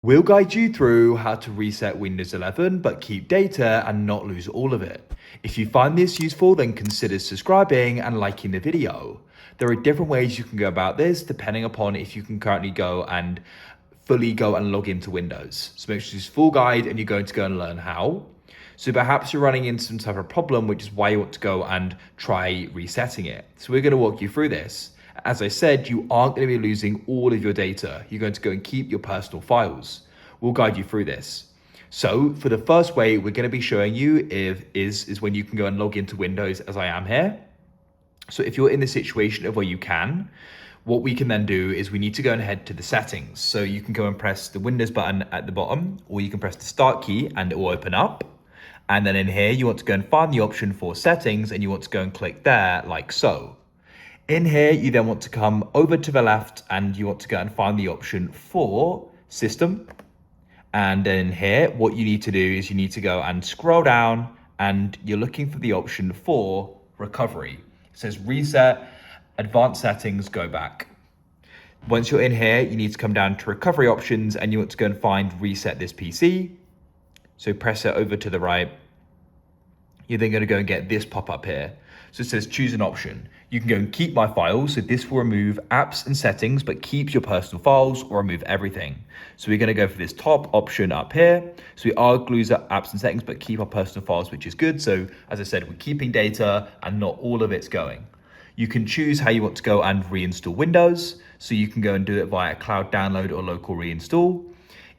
We'll guide you through how to reset Windows 11 but keep data and not lose all of it. If you find this useful, then consider subscribing and liking the video. There are different ways you can go about this depending upon if you can currently go and fully go and log into Windows. So make sure this is full guide and you're going to go and learn how. So perhaps you're running into some type of problem, which is why you want to go and try resetting it. So we're going to walk you through this. As I said, you aren't going to be losing all of your data. You're going to go and keep your personal files. We'll guide you through this. So for the first way we're going to be showing you is when you can go and log into Windows as I am here. So if you're in the situation of where you can, what we can then do is we need to go and head to the settings. So you can go and press the Windows button at the bottom, or you can press the Start key and it will open up. And then in here, you want to go and find the option for settings and you want to go and click there like so. In here, you then want to come over to the left and you want to go and find the option for system. And then here, what you need to do is you need to go and scroll down and you're looking for the option for recovery. It says reset, advanced settings, go back. Once you're in here, you need to come down to recovery options and you want to go and find reset this PC. So press it over to the right. You're then going to go and get this pop up here. So it says choose an option. You can go and keep my files. So this will remove apps and settings, but keeps your personal files or remove everything. So we're going to go for this top option up here. So we are lose apps and settings, but keep our personal files, which is good. So as I said, we're keeping data and not all of it's going. You can choose how you want to go and reinstall Windows. So you can go and do it via cloud download or local reinstall.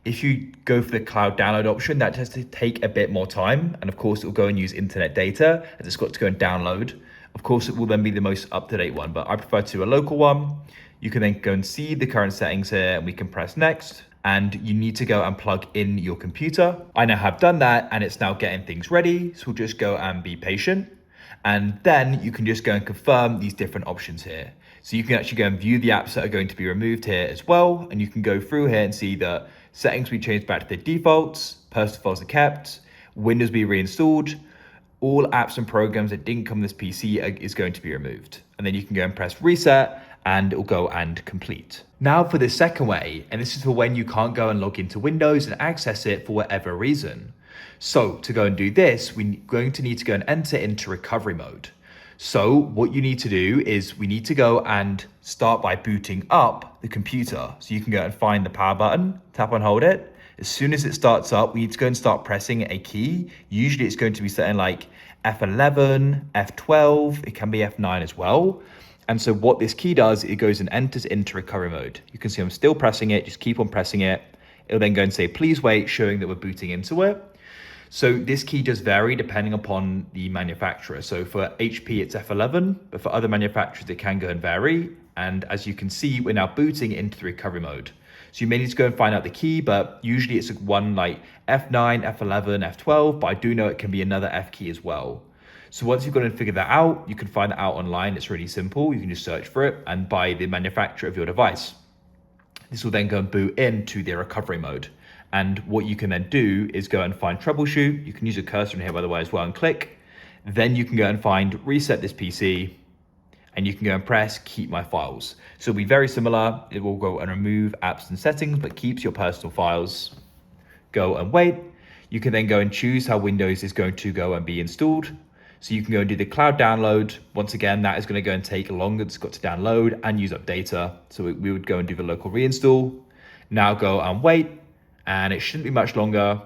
If you go for the cloud download option, that has to take a bit more time. And of course, it will go and use internet data as it's got to go and download. Of course, it will then be the most up-to-date one, but I prefer to do a local one. You can then go and see the current settings here and we can press next. And you need to go and plug in your computer. I now have done that and it's now getting things ready. So we'll just go and be patient. And then you can just go and confirm these different options here. So you can actually go and view the apps that are going to be removed here as well. And you can go through here and see the settings we changed back to the defaults, personal files are kept, Windows be reinstalled, all apps and programs that didn't come with this PC is going to be removed. And then you can go and press reset and it will go and complete. Now for the second way, and this is for when you can't go and log into Windows and access it for whatever reason. So to go and do this, we're going to need to go and enter into recovery mode. So what you need to do is we need to go and start by booting up the computer. So you can go and find the power button, tap and hold it. As soon as it starts up, we need to go and start pressing a key. Usually it's going to be something like F11, F12, it can be F9 as well. And so what this key does, it goes and enters into recovery mode. You can see I'm still pressing it, just keep on pressing it. It'll then go and say, please wait, showing that we're booting into it. So this key does vary depending upon the manufacturer. So for HP, it's F11, but for other manufacturers, it can go and vary. And as you can see, we're now booting into the recovery mode. So you may need to go and find out the key, but usually it's one like F9, F11, F12, but I do know it can be another F key as well. So once you've got to figure that out, you can find that out online. It's really simple. You can just search for it and by the manufacturer of your device. This will then go and boot into the recovery mode. And what you can then do is go and find troubleshoot. You can use a cursor in here, by the way, as well and click. Then you can go and find reset this PC and you can go and press keep my files. So it'll be very similar. It will go and remove apps and settings, but keeps your personal files. Go and wait. You can then go and choose how Windows is going to go and be installed. So you can go and do the cloud download. Once again, that is going to go and take longer. It's got to download and use up data. So we would go and do the local reinstall. Now go and wait. And it shouldn't be much longer.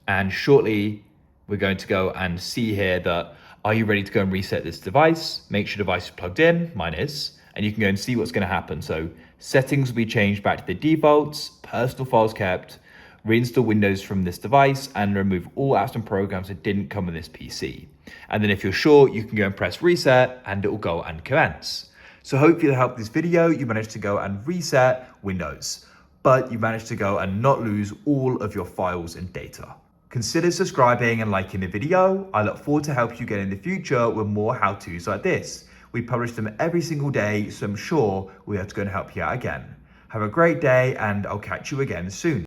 And shortly, we're going to go and see here that, are you ready to go and reset this device? Make sure device is plugged in, mine is, and you can go and see what's gonna happen. So settings will be changed back to the defaults, personal files kept, reinstall Windows from this device, and remove all apps and programs that didn't come with this PC. And then if you're sure, you can go and press reset and it will go and commence. So hopefully that helped this video. You managed to go and reset Windows, but you managed to go and not lose all of your files and data. Consider subscribing and liking the video. I look forward to help you get in the future with more how-tos like this. We publish them every single day, so I'm sure we'll have to go and help you out again. Have a great day and I'll catch you again soon.